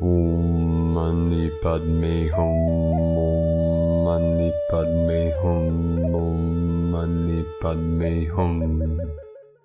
Om Mani Padme Hum, Om Mani Padme Hum, Om Mani Padme Hum.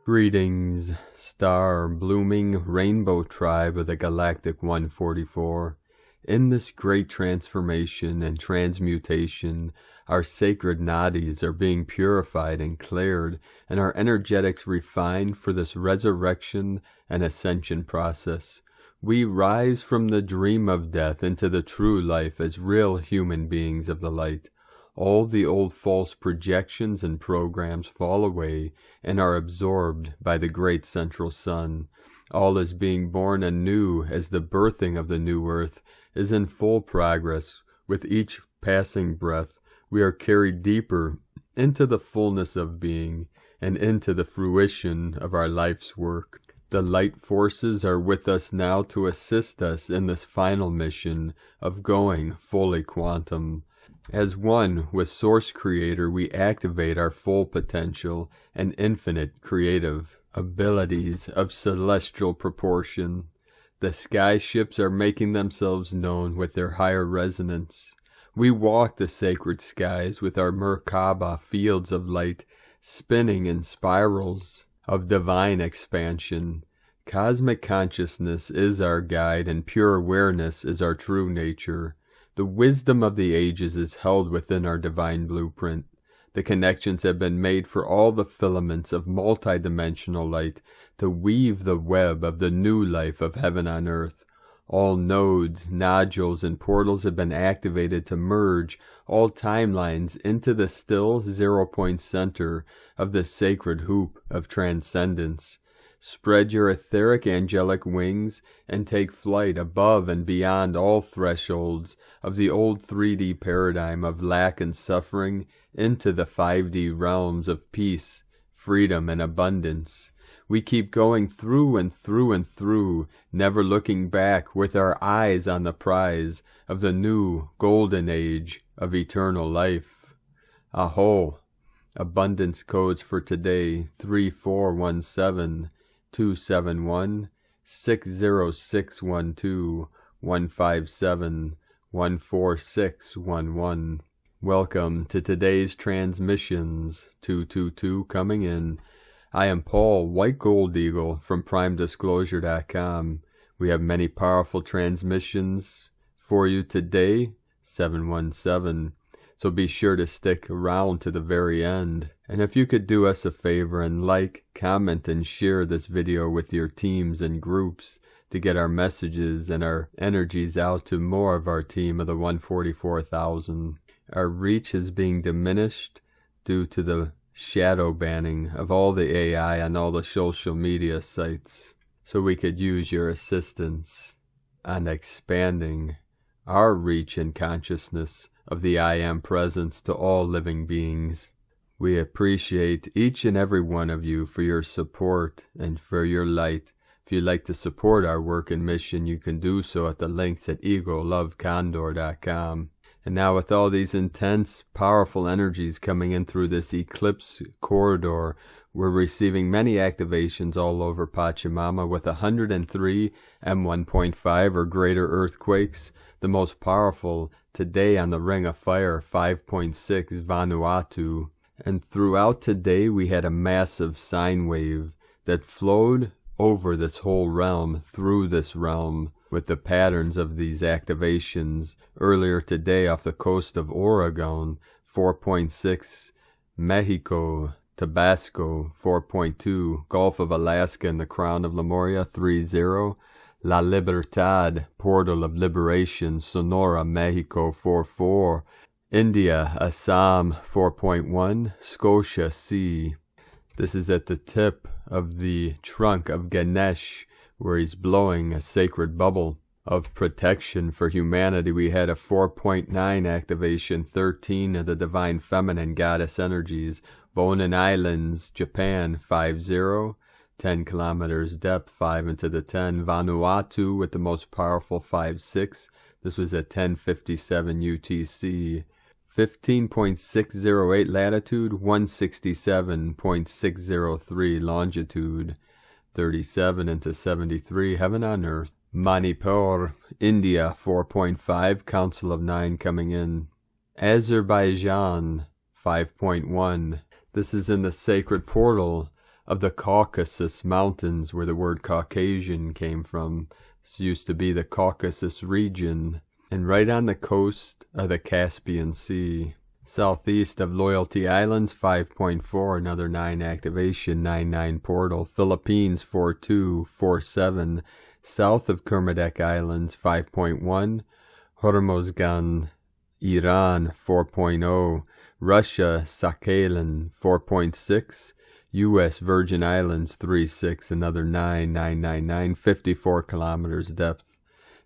Greetings, star blooming rainbow tribe of the Galactic 144. In this great transformation and transmutation, our sacred nadis are being purified and cleared, and our energetics refined for this resurrection and ascension process. We rise from the dream of death into the true life as real human beings of the light. All the old false projections and programs fall away and are absorbed by the great central sun. All is being born anew as the birthing of the new earth is in full progress. With each passing breath, we are carried deeper into the fullness of being and into the fruition of our life's work. The light forces are with us now to assist us in this final mission of going fully quantum. As one with Source Creator, we activate our full potential and infinite creative abilities of celestial proportion. The sky ships are making themselves known with their higher resonance. We walk the sacred skies with our Merkaba fields of light, spinning in spirals of divine expansion. Cosmic consciousness is our guide, and pure awareness is our true nature. The wisdom of the ages is held within our divine blueprint. The connections have been made for all the filaments of multidimensional light to weave the web of the new life of heaven on earth. All nodes, nodules, and portals have been activated to merge all timelines into the still zero-point center of the sacred hoop of transcendence. Spread your etheric angelic wings and take flight above and beyond all thresholds of the old 3D paradigm of lack and suffering into the 5D realms of peace, freedom, and abundance. We keep going through and through and through, never looking back, with our eyes on the prize of the new golden age of eternal life. Aho! Abundance codes for today: 3417 271 60612 157 14611. Welcome to today's transmissions. 222 coming in. I am Paul, White Gold Eagle, from PrimeDisclosure.com. We have many powerful transmissions for you today, 717. So be sure to stick around to the very end. And if you could do us a favor and like, comment, and share this video with your teams and groups to get our messages and our energies out to more of our team of the 144,000. Our reach is being diminished due to the shadow banning of all the AI on all the social media sites. So we could use your assistance on expanding our reach and consciousness of the I Am presence to all living beings. We appreciate each and every one of you for your support and for your light. If you'd like to support our work and mission, you can do so at the links at egolovecondor.com. And now, with all these intense, powerful energies coming in through this eclipse corridor, we're receiving many activations all over Pachamama with 103 M1.5 or greater earthquakes. The most powerful today on the Ring of Fire, 5.6 Vanuatu. And throughout today we had a massive sine wave that flowed over this whole realm, through this realm, with the patterns of these activations. Earlier today off the coast of Oregon, 4.6, Mexico, Tabasco, 4.2, Gulf of Alaska and the Crown of Lemuria, 3.0, La Libertad, Portal of Liberation, Sonora, Mexico, 4.4, India, Assam, 4.1, Scotia C. This is at the tip of the trunk of Ganesh, where he's blowing a sacred bubble of protection for humanity. We had a 4.9 activation, 13 of the Divine Feminine Goddess energies. Bonin Islands, Japan, 5.0, 10 kilometers depth, 5 into the 10. Vanuatu with the most powerful, 5.6. This was at 10:57 UTC. 15.608 latitude, 167.603 longitude. 37 into 73, heaven on earth. Manipur, India 4.5, Council of 9 coming in. Azerbaijan 5.1. This is in the sacred portal of the Caucasus Mountains, where the word Caucasian came from. This used to be the Caucasus region, and right on the coast of the Caspian Sea. Southeast of Loyalty Islands 5.4, another 9 activation, 9-9 portal. Philippines 4.2, 4.7. South of Kermadec Islands 5.1. Hormozgan, Iran 4.0. Russia, Sakhalin 4.6. U.S. Virgin Islands 3.6, another 9, 54 kilometers depth.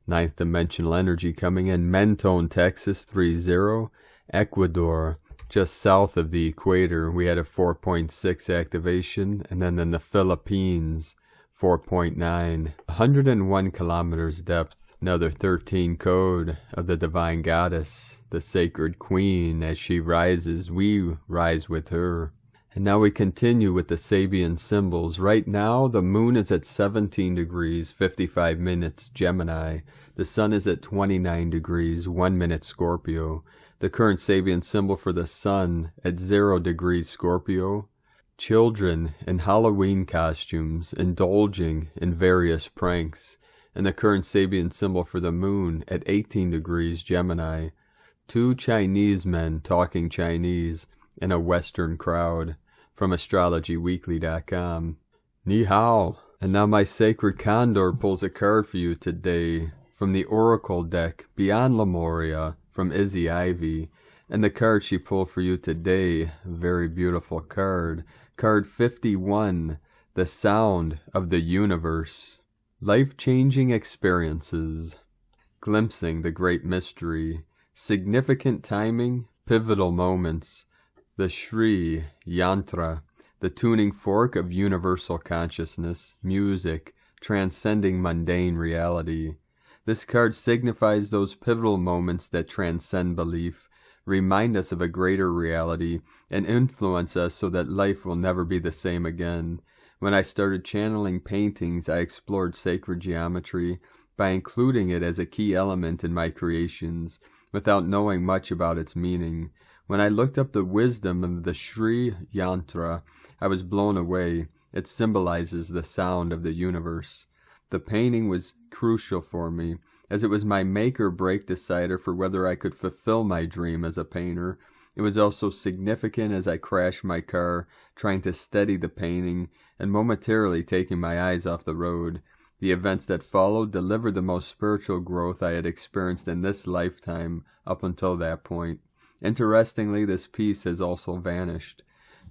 9th dimensional energy coming in. Mentone, Texas 3.0. Ecuador, just south of the equator, we had a 4.6 activation, and then in the Philippines 4.9, 101 kilometers depth. Another 13 code of the Divine Goddess, the Sacred Queen. As she rises, we rise with her. And now we continue with the Sabian symbols. Right now, the moon is at 17 degrees, 55 minutes, Gemini. The sun is at 29 degrees, 1 minute, Scorpio. The current Sabian symbol for the sun at 0 degrees, Scorpio. Children in Halloween costumes indulging in various pranks. And the current Sabian symbol for the moon at 18 degrees, Gemini. 2 Chinese men talking Chinese in a Western crowd. From astrologyweekly.com. Ni hao. And now my sacred Condor pulls a card for you today from the Oracle deck Beyond Lemuria from Izzy Ivy. And the card she pulled for you today, very beautiful card. Card 51, the sound of the universe. Life-changing experiences. Glimpsing the great mystery. Significant timing, pivotal moments. The Shri Yantra, the tuning fork of universal consciousness, music, transcending mundane reality. This card signifies those pivotal moments that transcend belief, remind us of a greater reality, and influence us so that life will never be the same again. When I started channeling paintings, I explored sacred geometry by including it as a key element in my creations, without knowing much about its meaning. When I looked up the wisdom of the Shri Yantra, I was blown away. It symbolizes the sound of the universe. The painting was crucial for me, as it was my make-or-break decider for whether I could fulfill my dream as a painter. It was also significant as I crashed my car, trying to steady the painting, and momentarily taking my eyes off the road. The events that followed delivered the most spiritual growth I had experienced in this lifetime up until that point. Interestingly, this piece has also vanished.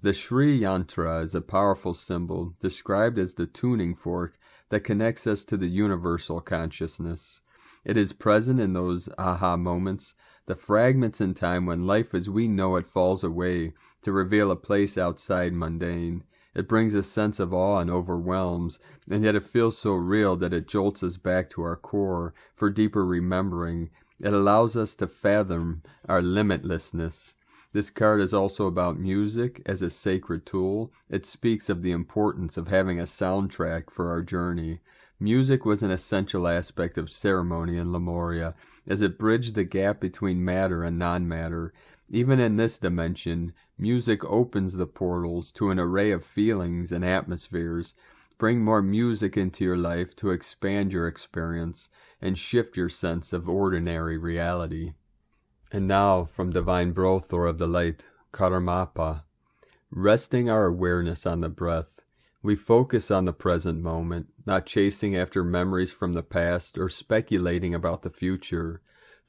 The Shri Yantra is a powerful symbol, described as the tuning fork that connects us to the universal consciousness. It is present in those aha moments, the fragments in time when life as we know it falls away to reveal a place outside mundane. It brings a sense of awe and overwhelms, and yet it feels so real that it jolts us back to our core for deeper remembering. It allows us to fathom our limitlessness. This card is also about music as a sacred tool. It speaks of the importance of having a soundtrack for our journey. Music was an essential aspect of ceremony in Lemuria, as it bridged the gap between matter and non-matter. Even in this dimension, music opens the portals to an array of feelings and atmospheres. Bring more music into your life to expand your experience and shift your sense of ordinary reality. And now, from Divine Brothor of the Light, Karmapa, resting our awareness on the breath, we focus on the present moment, not chasing after memories from the past or speculating about the future.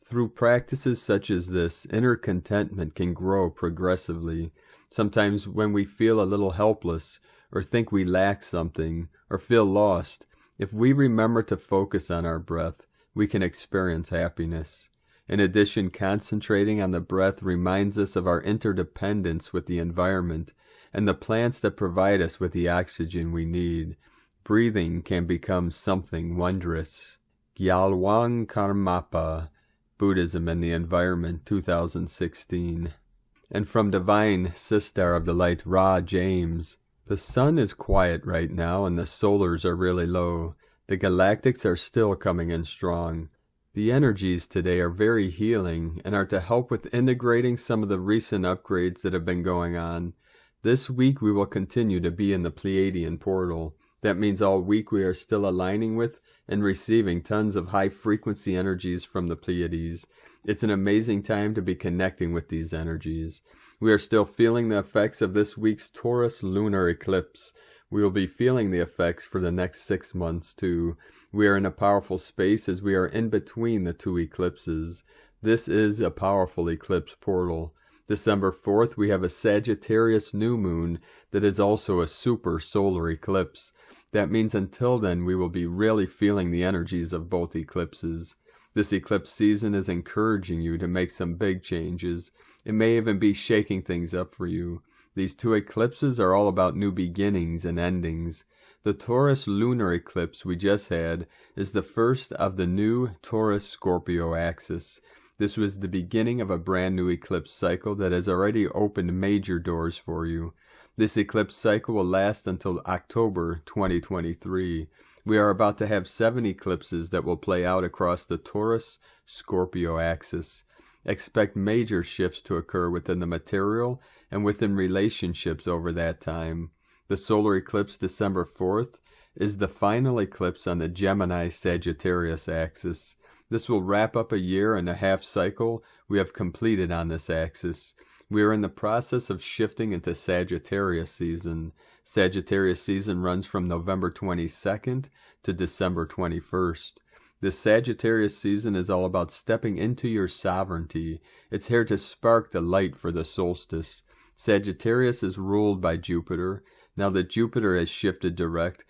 Through practices such as this, inner contentment can grow progressively. Sometimes when we feel a little helpless, or think we lack something, or feel lost, if we remember to focus on our breath, we can experience happiness. In addition, concentrating on the breath reminds us of our interdependence with the environment and the plants that provide us with the oxygen we need. Breathing can become something wondrous. Gyalwang Karmapa, Buddhism and the Environment, 2016. And from Divine Sister of the Light, Ra James, the sun is quiet right now and the solars are really low. The Galactics are still coming in strong. The energies today are very healing and are to help with integrating some of the recent upgrades that have been going on. This week we will continue to be in the Pleiadian portal. That means all week we are still aligning with and receiving tons of high frequency energies from the Pleiades. It's an amazing time to be connecting with these energies. We are still feeling the effects of this week's Taurus lunar eclipse. We will be feeling the effects for the next 6 months too. We are in a powerful space as we are in between the two eclipses. This is a powerful eclipse portal. December 4th, we have a Sagittarius new moon that is also a super solar eclipse. That means until then, we will be really feeling the energies of both eclipses. This eclipse season is encouraging you to make some big changes. It may even be shaking things up for you. These two eclipses are all about new beginnings and endings. The Taurus lunar eclipse we just had is the first of the new Taurus-Scorpio axis. This was the beginning of a brand new eclipse cycle that has already opened major doors for you. This eclipse cycle will last until October 2023. We are about to have 7 eclipses that will play out across the Taurus-Scorpio axis. Expect major shifts to occur within the material and within relationships over that time. The solar eclipse December 4th is the final eclipse on the Gemini-Sagittarius axis. This will wrap up a 1.5-year cycle we have completed on this axis. We are in the process of shifting into Sagittarius season. Sagittarius season runs from November 22nd to December 21st. This Sagittarius season is all about stepping into your sovereignty. It's here to spark the light for the solstice. Sagittarius is ruled by Jupiter. Now that Jupiter has shifted direct,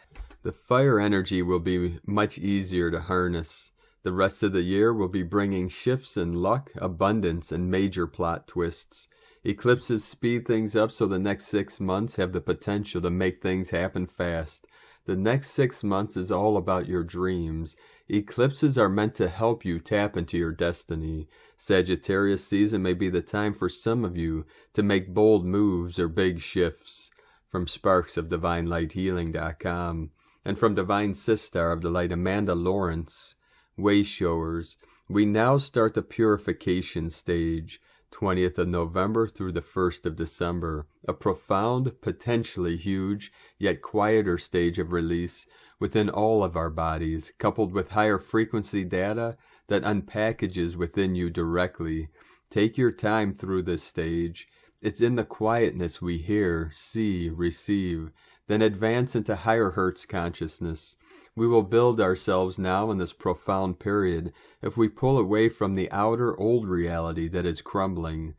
the fire energy will be much easier to harness. The rest of the year will be bringing shifts in luck, abundance, and major plot twists. Eclipses speed things up so the next 6 months have the potential to make things happen fast. The next 6 months is all about your dreams. Eclipses are meant to help you tap into your destiny. Sagittarius season may be the time for some of you to make bold moves or big shifts. From SparksOfDivineLightHealing.com and from Divine Sister of the Light Amanda Lawrence, Wayshowers, we now start the Purification stage. 20th of November through the 1st of December, a profound, potentially huge, yet quieter stage of release within all of our bodies, coupled with higher frequency data that unpackages within you directly. Take your time through this stage. It's in the quietness we hear, see, receive, then advance into higher Hertz consciousness. We will build ourselves now in this profound period if we pull away from the outer old reality that is crumbling.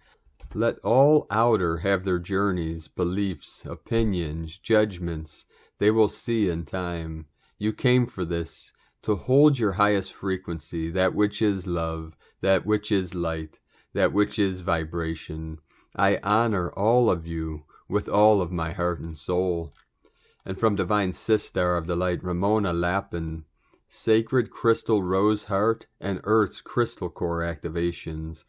Let all outer have their journeys, beliefs, opinions, judgments. They will see in time. You came for this, to hold your highest frequency, that which is love, that which is light, that which is vibration. I honor all of you with all of my heart and soul. And from Divine Sister of the Light, Ramona Lappin, Sacred Crystal Rose Heart and Earth's Crystal Core activations.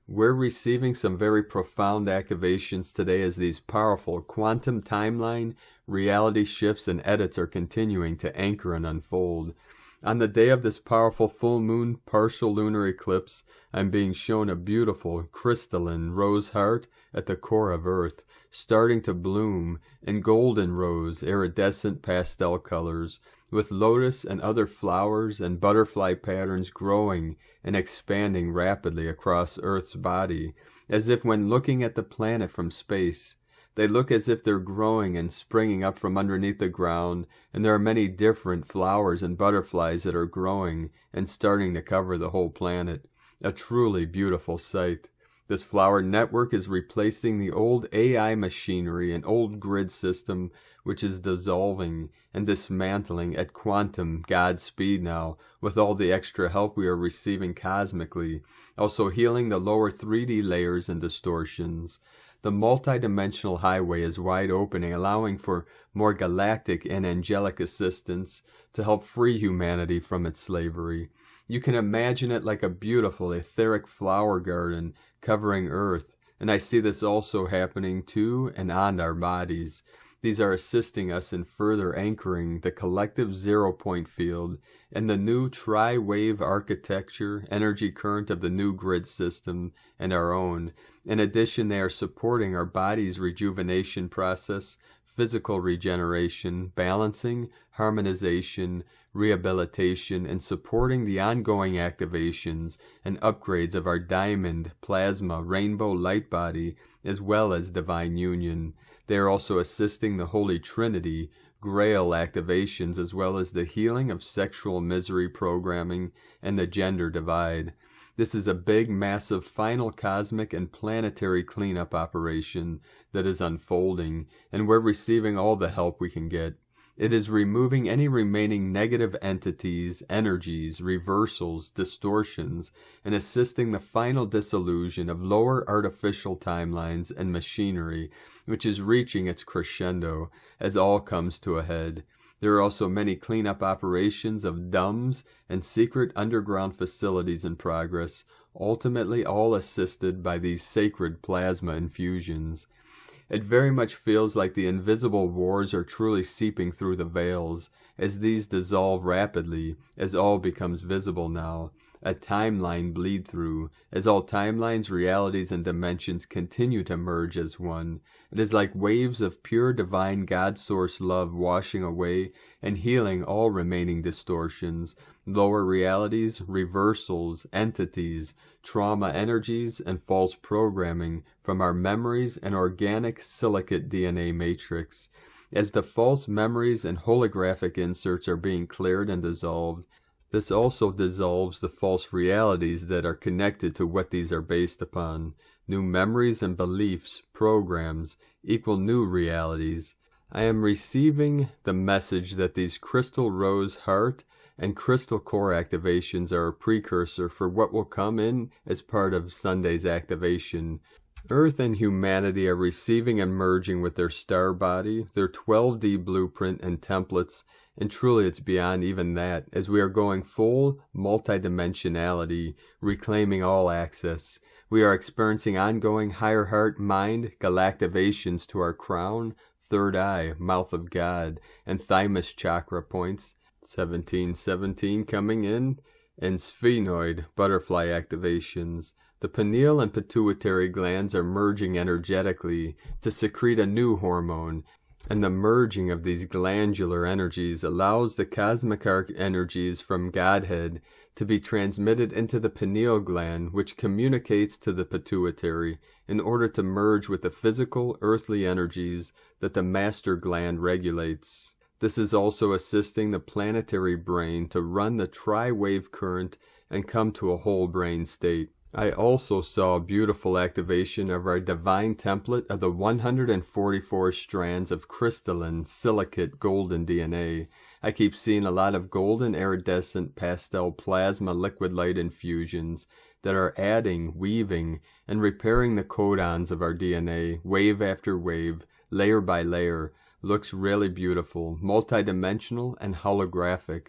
We're receiving some very profound activations today as these powerful quantum timeline, reality shifts, and edits are continuing to anchor and unfold. On the day of this powerful full moon partial lunar eclipse, I'm being shown a beautiful crystalline rose heart at the core of Earth, starting to bloom in golden rose, iridescent pastel colors, with lotus and other flowers and butterfly patterns growing and expanding rapidly across Earth's body, as if when looking at the planet from space, they look as if they're growing and springing up from underneath the ground, and there are many different flowers and butterflies that are growing and starting to cover the whole planet. A truly beautiful sight. This flower network is replacing the old AI machinery and old grid system, which is dissolving and dismantling at quantum God speed now, with all the extra help we are receiving cosmically, also healing the lower 3D layers and distortions. The multidimensional highway is wide opening, allowing for more galactic and angelic assistance to help free humanity from its slavery. You can imagine it like a beautiful etheric flower garden covering Earth, and I see this also happening to and on our bodies. These are assisting us in further anchoring the collective zero-point field and the new tri-wave architecture, energy current of the new grid system, and our own. In addition, they are supporting our body's rejuvenation process, physical regeneration, balancing, harmonization, rehabilitation, and supporting the ongoing activations and upgrades of our diamond, plasma, rainbow light body, as well as divine union. They are also assisting the Holy Trinity, Grail activations, as well as the healing of sexual misery programming and the gender divide. This is a big, massive, final cosmic and planetary cleanup operation that is unfolding, and we're receiving all the help we can get. It is removing any remaining negative entities, energies, reversals, distortions, and assisting the final dissolution of lower artificial timelines and machinery, which is reaching its crescendo as all comes to a head. There are also many cleanup operations of dumbs and secret underground facilities in progress, ultimately all assisted by these sacred plasma infusions. It very much feels like the invisible wars are truly seeping through the veils, as these dissolve rapidly, as all becomes visible now. A timeline bleed through, as all timelines, realities, and dimensions continue to merge as one. It is like waves of pure divine God source love washing away and healing all remaining distortions, lower realities, reversals, entities, trauma energies, and false programming from our memories and organic silicate DNA matrix. As the false memories and holographic inserts are being cleared and dissolved, this also dissolves the false realities that are connected to what these are based upon. New memories and beliefs, programs, equal new realities. I am receiving the message that these crystal rose heart and crystal core activations are a precursor for what will come in as part of Sunday's activation. Earth and humanity are receiving and merging with their star body, their 12D blueprint and templates, and truly it's beyond even that, as we are going full multidimensionality, reclaiming all access. We are experiencing ongoing higher heart, mind, galactivations to our crown, third eye, mouth of God, and thymus chakra points, 1717 coming in, and sphenoid butterfly activations. The pineal and pituitary glands are merging energetically to secrete a new hormone, and the merging of these glandular energies allows the cosmic arc energies from Godhead to be transmitted into the pineal gland, which communicates to the pituitary in order to merge with the physical earthly energies that the master gland regulates. This is also assisting the planetary brain to run the tri-wave current and come to a whole brain state. I also saw a beautiful activation of our divine template of the 144 strands of crystalline, silicate, golden DNA. I keep seeing a lot of golden iridescent pastel plasma liquid light infusions that are adding, weaving, and repairing the codons of our DNA, wave after wave, layer by layer. Looks really beautiful, multidimensional, and holographic.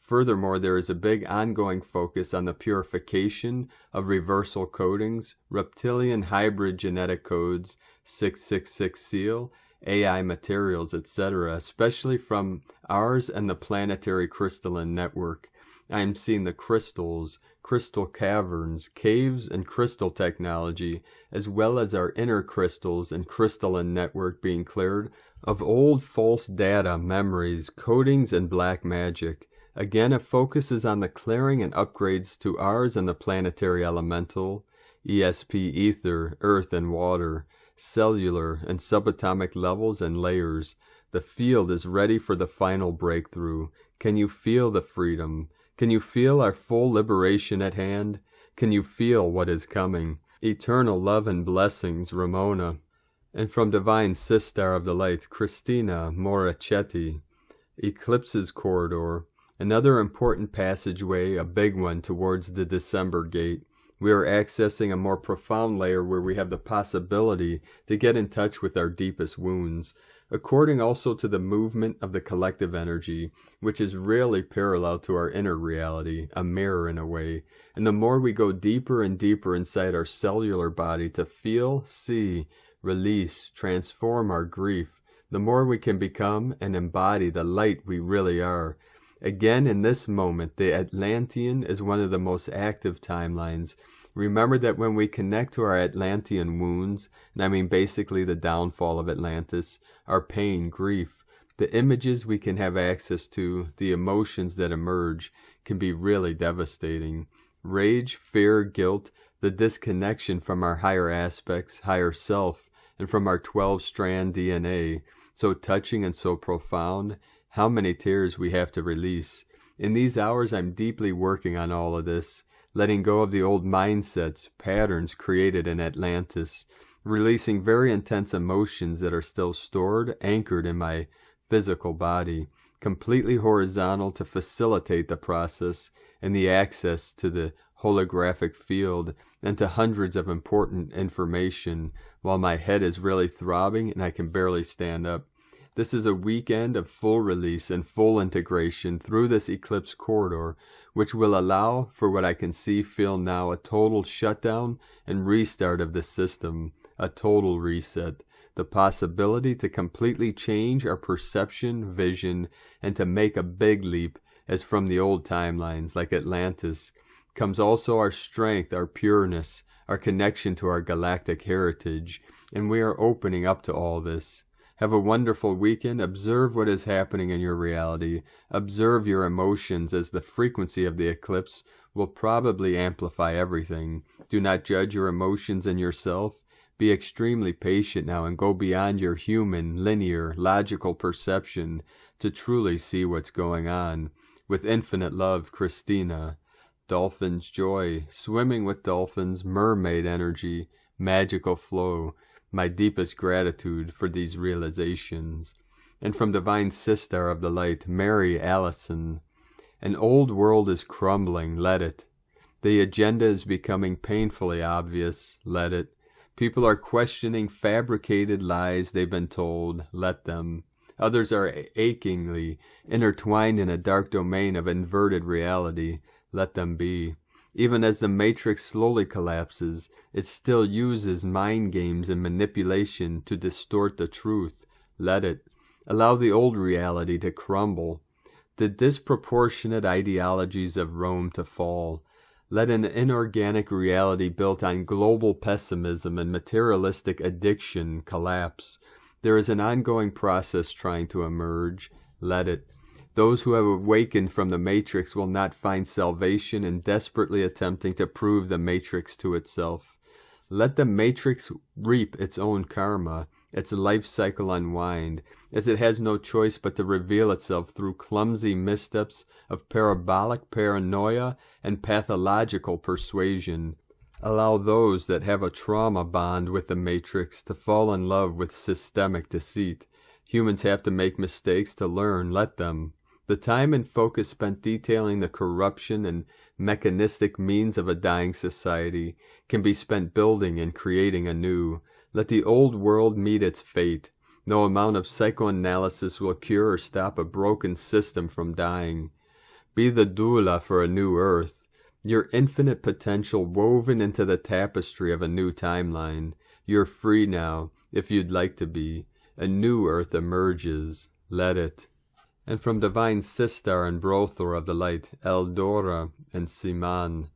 Furthermore, there is a big ongoing focus on the purification of reversal codings, reptilian hybrid genetic codes, 666 seal, AI materials, etc., especially from ours and the planetary crystalline network. I am seeing the crystals, crystal caverns, caves, and crystal technology, as well as our inner crystals and crystalline network being cleared of old false data, memories, codings, and black magic. Again, it focuses on the clearing and upgrades to ours and the planetary elemental, ESP ether, earth and water, cellular and subatomic levels and layers. The field is ready for the final breakthrough. Can you feel the freedom? Can you feel our full liberation at hand? Can you feel what is coming? Eternal love and blessings, Ramona. And from Divine Sistar of the Light, Christina Morachetti. Eclipses corridor. Another important passageway, a big one, towards the December gate. We are accessing a more profound layer where we have the possibility to get in touch with our deepest wounds, according also to the movement of the collective energy, which is really parallel to our inner reality, a mirror in a way. And the more we go deeper and deeper inside our cellular body to feel, see, release, transform our grief, the more we can become and embody the light we really are. Again, in this moment, the Atlantean is one of the most active timelines. Remember that when we connect to our Atlantean wounds, and I mean basically the downfall of Atlantis, our pain, grief, the images we can have access to, the emotions that emerge, can be really devastating. Rage, fear, guilt, the disconnection from our higher aspects, higher self, and from our 12-strand DNA, so touching and so profound, how many tears we have to release. In these hours, I'm deeply working on all of this, letting go of the old mindsets, patterns created in Atlantis, releasing very intense emotions that are still stored, anchored in my physical body, completely horizontal to facilitate the process and the access to the holographic field and to hundreds of important information, while my head is really throbbing and I can barely stand up. This is a weekend of full release and full integration through this eclipse corridor, which will allow for what I can see, feel now, a total shutdown and restart of the system, a total reset, the possibility to completely change our perception, vision, and to make a big leap, as from the old timelines, like Atlantis, comes also our strength, our pureness, our connection to our galactic heritage, and we are opening up to all this. Have a wonderful weekend. Observe what is happening in your reality. Observe your emotions, as the frequency of the eclipse will probably amplify everything. Do not judge your emotions and yourself. Be extremely patient now and go beyond your human, linear, logical perception to truly see what's going on. With infinite love, Christina. Dolphins joy, swimming with dolphins, mermaid energy, magical flow. My deepest gratitude for these realizations. And from Divine Sister of the Light, Mary Allison. An old world is crumbling, let it. The agenda is becoming painfully obvious, let it. People are questioning fabricated lies they've been told, let them. Others are achingly intertwined in a dark domain of inverted reality, let them be. Even as the matrix slowly collapses, it still uses mind games and manipulation to distort the truth. Let it. Allow the old reality to crumble. The disproportionate ideologies of Rome to fall. Let an inorganic reality built on global pessimism and materialistic addiction collapse. There is an ongoing process trying to emerge. Let it. Those who have awakened from the Matrix will not find salvation in desperately attempting to prove the Matrix to itself. Let the Matrix reap its own karma, its life cycle unwind, as it has no choice but to reveal itself through clumsy missteps of parabolic paranoia and pathological persuasion. Allow those that have a trauma bond with the Matrix to fall in love with systemic deceit. Humans have to make mistakes to learn, let them. The time and focus spent detailing the corruption and mechanistic means of a dying society can be spent building and creating anew. Let the old world meet its fate. No amount of psychoanalysis will cure or stop a broken system from dying. Be the doula for a new earth, your infinite potential woven into the tapestry of a new timeline. You're free now, if you'd like to be. A new earth emerges. Let it. And from Divine Sister and Brothor of the Light, Eldora and Siman,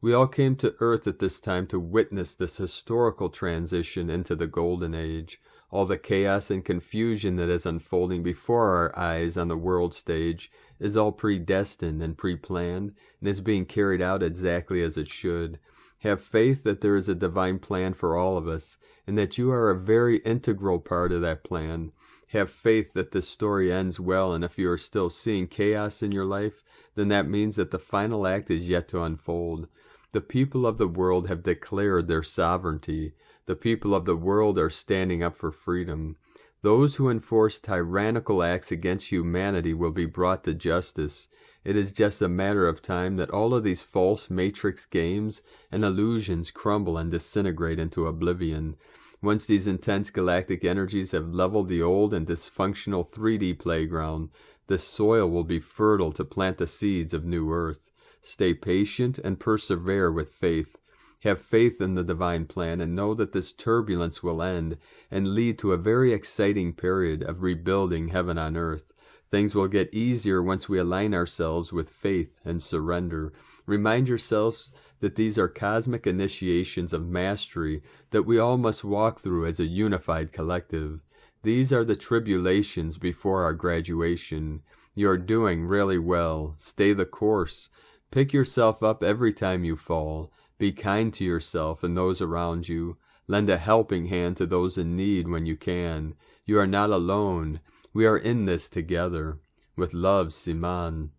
we all came to Earth at this time to witness this historical transition into the Golden Age. All the chaos and confusion that is unfolding before our eyes on the world stage is all predestined and pre-planned and is being carried out exactly as it should. Have faith that there is a divine plan for all of us, and that you are a very integral part of that plan. Have faith that this story ends well, and if you are still seeing chaos in your life, then that means that the final act is yet to unfold. The people of the world have declared their sovereignty. The people of the world are standing up for freedom. Those who enforce tyrannical acts against humanity will be brought to justice. It is just a matter of time that all of these false matrix games and illusions crumble and disintegrate into oblivion. Once these intense galactic energies have leveled the old and dysfunctional 3D playground, the soil will be fertile to plant the seeds of new earth. Stay patient and persevere with faith. Have faith in the divine plan and know that this turbulence will end and lead to a very exciting period of rebuilding heaven on earth. Things will get easier once we align ourselves with faith and surrender. Remind yourselves that these are cosmic initiations of mastery that we all must walk through as a unified collective. These are the tribulations before our graduation. You are doing really well. Stay the course. Pick yourself up every time you fall. Be kind to yourself and those around you. Lend a helping hand to those in need when you can. You are not alone. We are in this together. With love, Siman.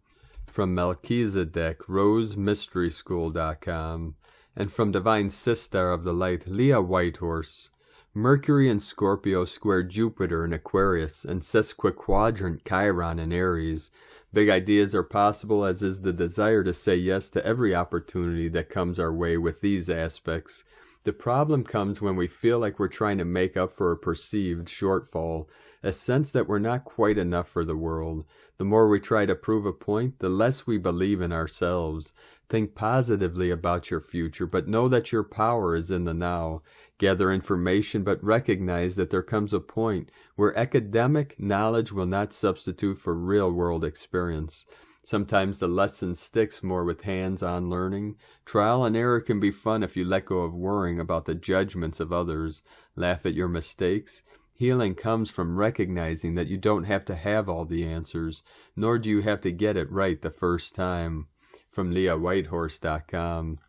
From Melchizedek, RoseMysterySchool.com. And from Divine Sister of the Light, Leah Whitehorse. Mercury in Scorpio square Jupiter in Aquarius and sesquiquadrant Chiron in Aries. Big ideas are possible, as is the desire to say yes to every opportunity that comes our way with these aspects. The problem comes when we feel like we're trying to make up for a perceived shortfall, a sense that we're not quite enough for the world. The more we try to prove a point, the less we believe in ourselves. Think positively about your future, but know that your power is in the now. Gather information, but recognize that there comes a point where academic knowledge will not substitute for real-world experience. Sometimes the lesson sticks more with hands-on learning. Trial and error can be fun if you let go of worrying about the judgments of others. Laugh at your mistakes. Healing comes from recognizing that you don't have to have all the answers, nor do you have to get it right the first time. From LeahWhitehorse.com.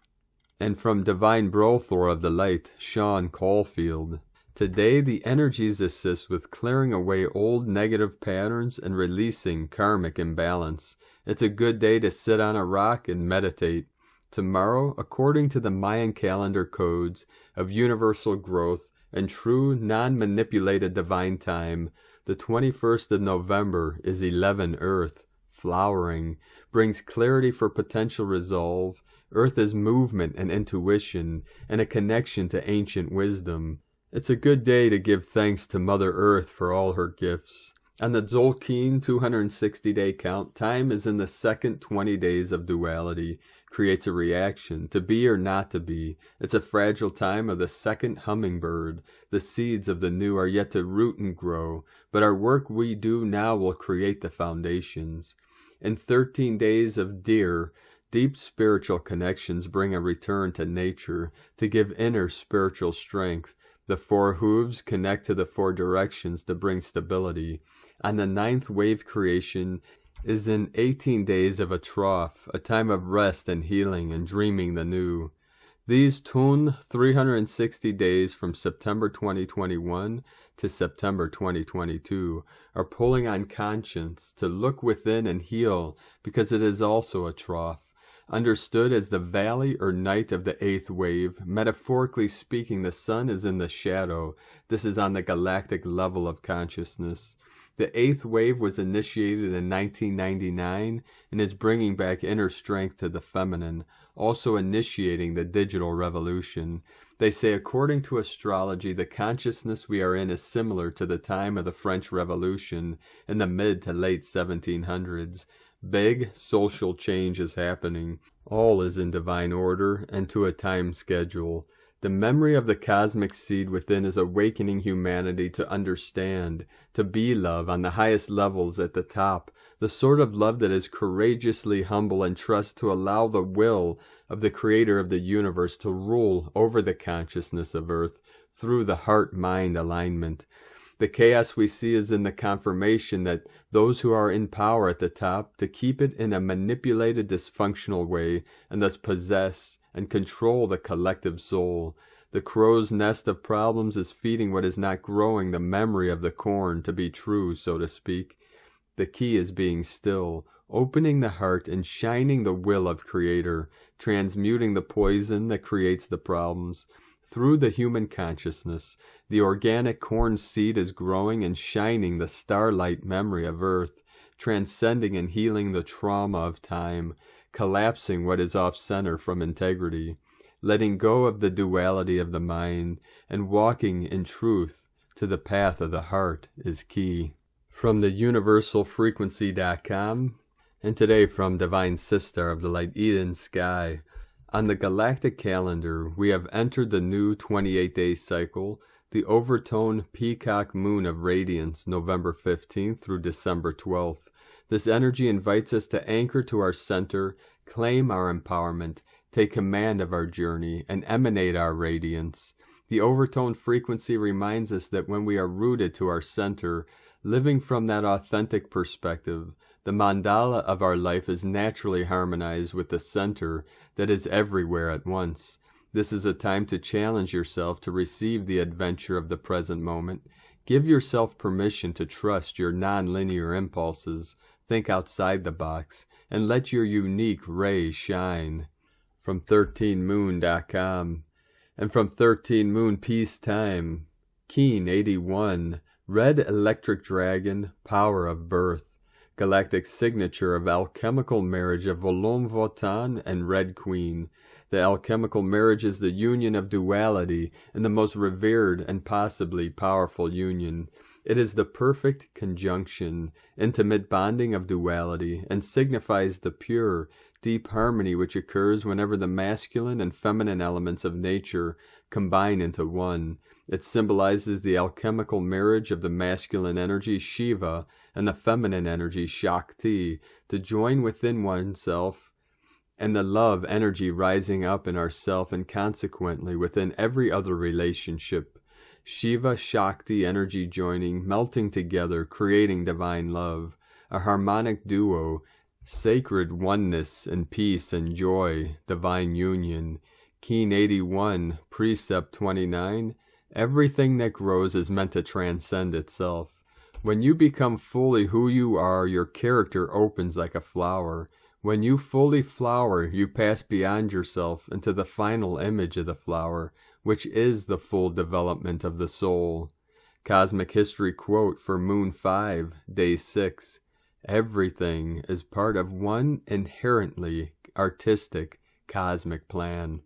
And from Divine Brothor of the Light, Sean Caulfield. Today, the energies assist with clearing away old negative patterns and releasing karmic imbalance. It's a good day to sit on a rock and meditate. Tomorrow, according to the Mayan calendar codes of universal growth and true non-manipulated divine time, the 21st of November is 11 Earth, flowering, brings clarity for potential resolve. Earth is movement and intuition, and a connection to ancient wisdom. It's a good day to give thanks to Mother Earth for all her gifts. On the Tzolk'in 260-day count, time is in the second 20 days of duality, creates a reaction, to be or not to be. It's a fragile time of the second hummingbird. The seeds of the new are yet to root and grow, but our work we do now will create the foundations. In 13 days of Deer, deep spiritual connections bring a return to nature to give inner spiritual strength. The four hooves connect to the four directions to bring stability. On the 9th wave creation is in 18 days of a trough, a time of rest and healing and dreaming the new. These tune 360 days from September 2021 to September 2022 are pulling on conscience to look within and heal, because it is also a trough. Understood as the valley or night of the 8th wave, metaphorically speaking, the sun is in the shadow. This is on the galactic level of consciousness. The 8th wave was initiated in 1999 and is bringing back inner strength to the feminine, also initiating the digital revolution. They say, according to astrology, the consciousness we are in is similar to the time of the French Revolution in the mid to late 1700s. Big social change is happening. All is in divine order and to a time schedule. The memory of the cosmic seed within is awakening humanity to understand, to be love on the highest levels at the top, the sort of love that is courageously humble and trust to allow the will of the creator of the universe to rule over the consciousness of Earth through the heart-mind alignment. The chaos we see is in the confirmation that those who are in power at the top to keep it in a manipulated, dysfunctional way and thus possess and control the collective soul. The crow's nest of problems is feeding what is not growing the memory of the corn to be true, so to speak. The key is being still, opening the heart and shining the will of Creator, transmuting the poison that creates the problems. Through the human consciousness, the organic corn seed is growing and shining the starlight memory of Earth, transcending and healing the trauma of time, collapsing what is off-center from integrity, letting go of the duality of the mind, and walking in truth to the path of the heart is key. From the universalfrequency.com, and today from Divine Sister of the Light, Eden Sky. On the galactic calendar, we have entered the new 28-day cycle, the overtone peacock moon of radiance, November 15th through December 12th. This energy invites us to anchor to our center, claim our empowerment, take command of our journey, and emanate our radiance. The overtone frequency reminds us that when we are rooted to our center, living from that authentic perspective, the mandala of our life is naturally harmonized with the center that is everywhere at once. This is a time to challenge yourself to receive the adventure of the present moment. Give yourself permission to trust your non-linear impulses, think outside the box, and let your unique ray shine. From 13moon.com and from 13 Moon Peacetime, Keen 81, Red Electric Dragon, Power of Birth. Galactic signature of alchemical marriage of Volum Votan and Red Queen. The alchemical marriage is the union of duality and the most revered and possibly powerful union. It is the perfect conjunction, intimate bonding of duality, and signifies the pure, deep harmony which occurs whenever the masculine and feminine elements of nature combine into one. It symbolizes the alchemical marriage of the masculine energy Shiva and the feminine energy Shakti to join within oneself, and the love energy rising up in ourself and consequently within every other relationship. Shiva Shakti energy joining, melting together, creating divine love, a harmonic duo, sacred oneness and peace and joy, divine union. Keen 81, Precept 29, everything that grows is meant to transcend itself. When you become fully who you are, your character opens like a flower. When you fully flower, you pass beyond yourself into the final image of the flower, which is the full development of the soul. Cosmic History quote for Moon 5, Day 6. Everything is part of one inherently artistic cosmic plan.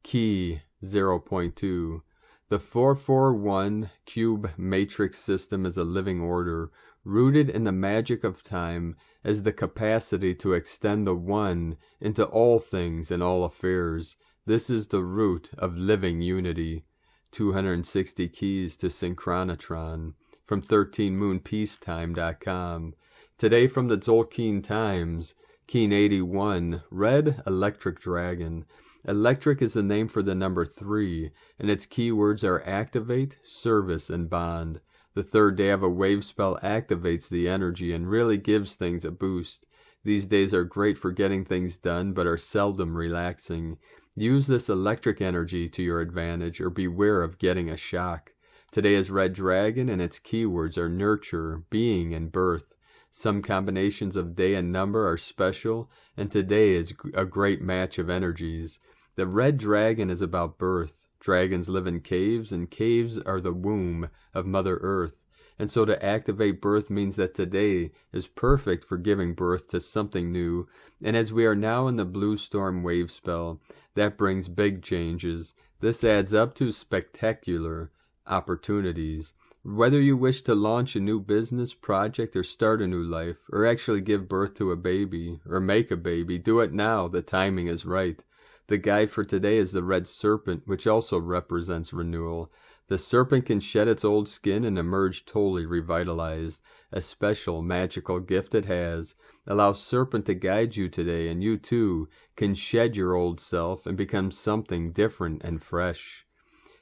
Key 0.2. The 441 cube matrix system is a living order, rooted in the magic of time as the capacity to extend the one into all things and all affairs. This is the root of living unity. 260 keys to Synchronotron from 13moonpeacetime.com. Today from the Tzolk'in Times, Keen 81, Red Electric Dragon. Electric is the name for the number 3, and its keywords are activate, service, and bond. The third day of a wave spell activates the energy and really gives things a boost. These days are great for getting things done, but are seldom relaxing. Use this electric energy to your advantage, or beware of getting a shock. Today is Red Dragon, and its keywords are nurture, being, and birth. Some combinations of day and number are special, and today is a great match of energies. The Red Dragon is about birth. Dragons live in caves, and caves are the womb of Mother Earth. And so to activate birth means that today is perfect for giving birth to something new. And as we are now in the Blue Storm wave spell, that brings big changes. This adds up to spectacular opportunities. Whether you wish to launch a new business, project, or start a new life, or actually give birth to a baby, or make a baby, do it now. The timing is right. The guide for today is the Red Serpent, which also represents renewal. The serpent can shed its old skin and emerge totally revitalized. A special magical gift it has. Allow Serpent to guide you today, and you too can shed your old self and become something different and fresh.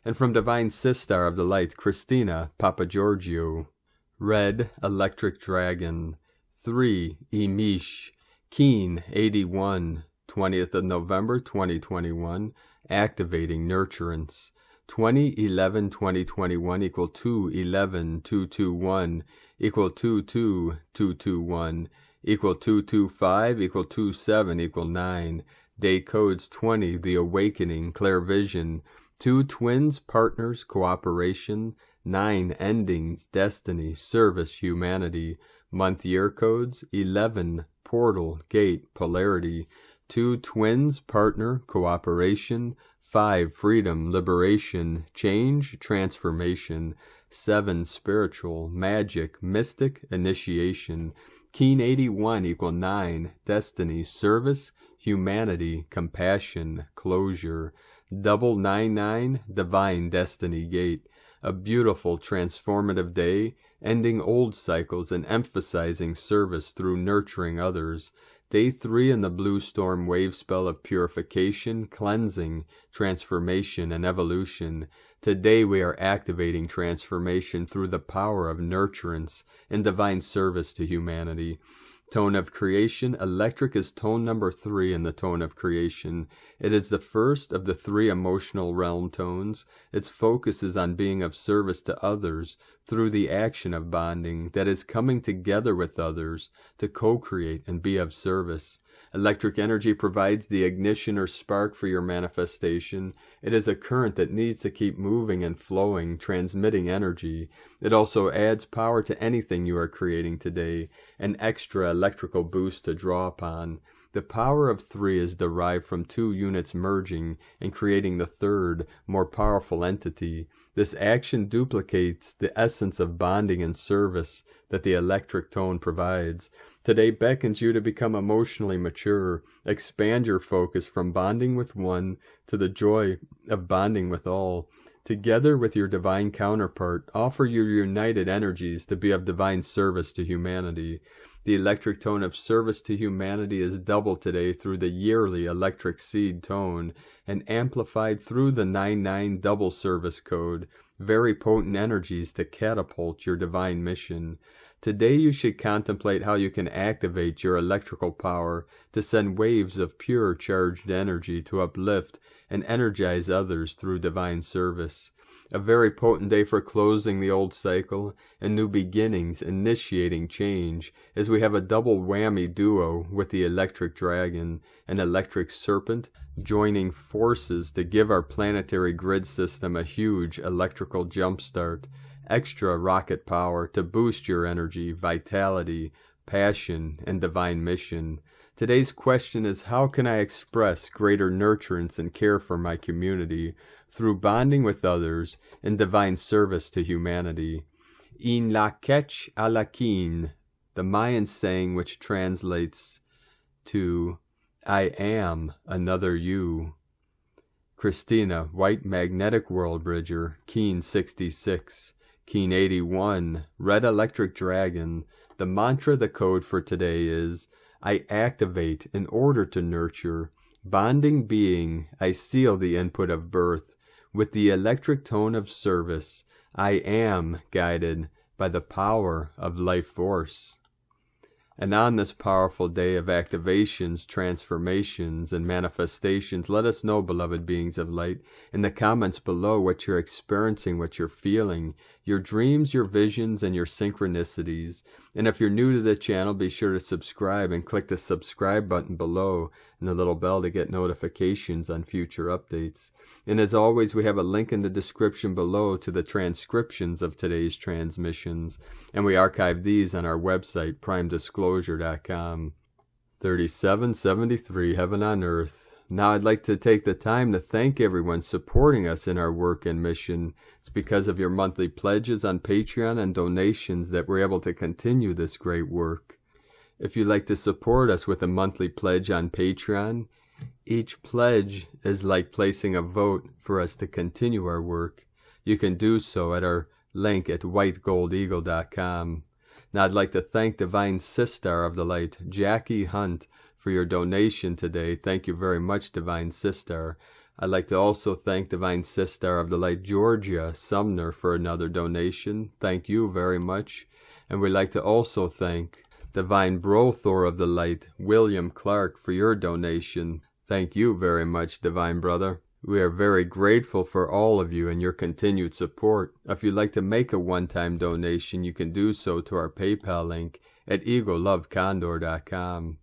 And from Divine Sistar of the Light, Christina Papagiorgio. Red Electric Dragon. 3. Emish. Keen 81. 20th of November 2021, activating nurturance. 2011-2021 equal 211-221 equal 22221 equal 225 equal 27 equal 9. Day codes 20, the awakening, clear vision. 2 twins, partners, cooperation. 9 endings, destiny, service, humanity. Month year codes 11, portal, gate, polarity. 2 twins, partner, cooperation. 5 freedom, liberation, change, transformation. 7 spiritual, magic, mystic, initiation. Keen 81 equal 9 destiny, service, humanity, compassion, closure. Double 99, divine destiny gate. A beautiful transformative day, ending old cycles and emphasizing service through nurturing others. Day 3 in the blue storm wave spell of purification, cleansing, transformation, and evolution. Today we are activating transformation through the power of nurturance and divine service to humanity. Tone of creation, electric is tone number 3 in the tone of creation. It is the first of the 3 emotional realm tones. Its focus is on being of service to others through the action of bonding, that is coming together with others to co-create and be of service. Electric energy provides the ignition or spark for your manifestation. It is a current that needs to keep moving and flowing, transmitting energy. It also adds power to anything you are creating today, an extra electrical boost to draw upon. The power of 3 is derived from 2 units merging and creating the third, more powerful entity. This action duplicates the essence of bonding and service that the electric tone provides. Today beckons you to become emotionally mature, expand your focus from bonding with one to the joy of bonding with all. Together with your divine counterpart, offer your united energies to be of divine service to humanity. The electric tone of service to humanity is doubled today through the yearly electric seed tone and amplified through the 99 double service code, very potent energies to catapult your divine mission. Today you should contemplate how you can activate your electrical power to send waves of pure charged energy to uplift and energize others through divine service. A very potent day for closing the old cycle and new beginnings, initiating change, as we have a double whammy duo with the electric dragon and electric serpent joining forces to give our planetary grid system a huge electrical jumpstart, extra rocket power to boost your energy, vitality, passion, and divine mission. Today's question is, how can I express greater nurturance and care for my community through bonding with others and divine service to humanity? In la kech a la kin, the Mayan saying which translates to I am another you. Christina, White Magnetic World Bridger, Keen 66. Keen 81, Red Electric Dragon. The mantra, the code for today is, I activate in order to nurture. Bonding being, I seal the input of birth. With the electric tone of service, I am guided by the power of life force. And on this powerful day of activations, transformations, and manifestations, let us know, beloved beings of light, in the comments below what you're experiencing, what you're feeling, your dreams, your visions, and your synchronicities. And if you're new to the channel, be sure to subscribe and click the subscribe button below and the little bell to get notifications on future updates. And as always, we have a link in the description below to the transcriptions of today's transmissions, and we archive these on our website, primedisclosure.com. 3773, Heaven on Earth. Now I'd like to take the time to thank everyone supporting us in our work and mission. It's because of your monthly pledges on Patreon and donations that we're able to continue this great work. If you'd like to support us with a monthly pledge on Patreon, each pledge is like placing a vote for us to continue our work. You can do so at our link at whitegoldeagle.com. Now I'd like to thank Divine Sister of the Light, Jackie Hunt, for your donation today. Thank you very much, Divine Sister. I'd like to also thank Divine Sister of the Light, Georgia Sumner, for another donation. Thank you very much. And we'd like to also thank Divine Brothor of the Light, William Clark, for your donation. Thank you very much, Divine Brother. We are very grateful for all of you and your continued support. If you'd like to make a one-time donation, you can do so to our PayPal link at egolovecondor.com.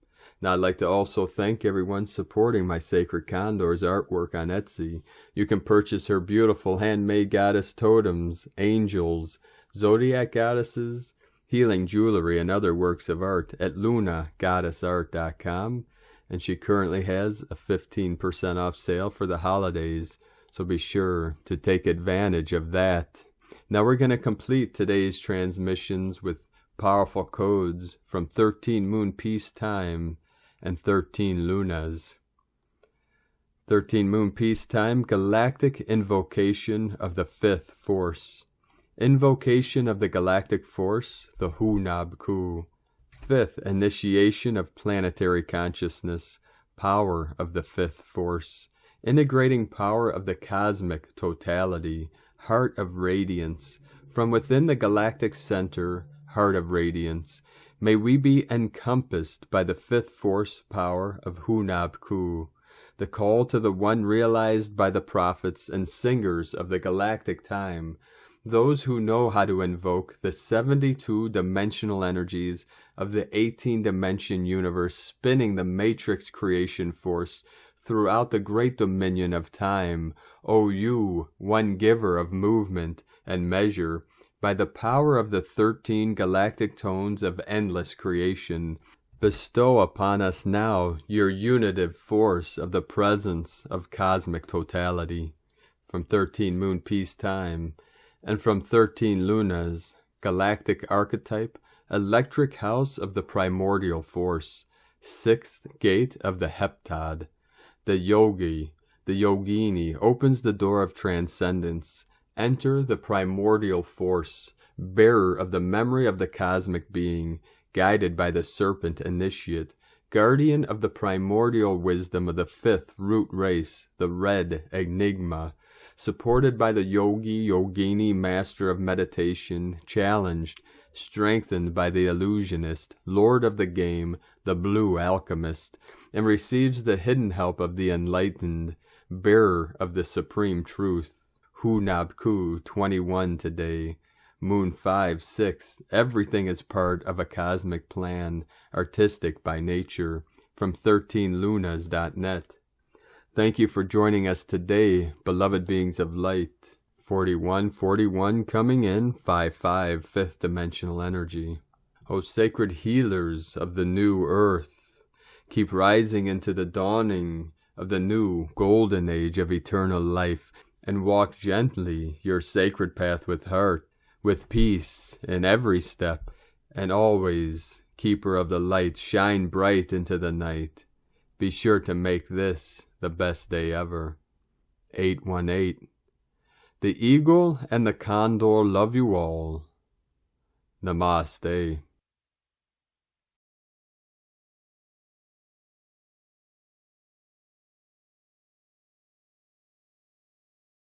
Now I'd like to also thank everyone supporting my Sacred Condor's artwork on Etsy. You can purchase her beautiful handmade goddess totems, angels, zodiac goddesses, healing jewelry, and other works of art at lunagoddessart.com. And she currently has a 15% off sale for the holidays, so be sure to take advantage of that. Now we're going to complete today's transmissions with powerful codes from 13 Moon Peace Time and 13 lunas. 13 moon peacetime, galactic invocation of the fifth force. Invocation of the galactic force, the Hunab-Ku. Fifth initiation of planetary consciousness, power of the fifth force. Integrating power of the cosmic totality, heart of radiance. From within the galactic center, heart of radiance, may we be encompassed by the fifth force power of Hunab-Ku. The call to the one realized by the prophets and singers of the galactic time, those who know how to invoke the 72-dimensional energies of the 18-dimension universe spinning the matrix creation force throughout the great dominion of time. O you, one giver of movement and measure, by the power of the 13 galactic tones of endless creation, bestow upon us now your unitive force of the presence of cosmic totality. From 13 moon peacetime, and from 13 lunas, galactic archetype, electric house of the primordial force, sixth gate of the heptad. The yogi, the yogini, opens the door of transcendence. Enter the primordial force, bearer of the memory of the cosmic being, guided by the serpent initiate, guardian of the primordial wisdom of the fifth root race, the red enigma, supported by the yogi, yogini, master of meditation, challenged, strengthened by the illusionist, lord of the game, the blue alchemist, and receives the hidden help of the enlightened, bearer of the supreme truth. Hunab-Ku 21 today. Moon 5, 6, everything is part of a cosmic plan, artistic by nature, from 13lunas.net. Thank you for joining us today, beloved beings of light. 4141 coming in, 5-5, fifth dimensional energy. O sacred healers of the new earth, keep rising into the dawning of the new golden age of eternal life, and walk gently your sacred path with heart, with peace in every step, and always, keeper of the light, shine bright into the night. Be sure to make this the best day ever. 818. The eagle and the condor love you all. Namaste.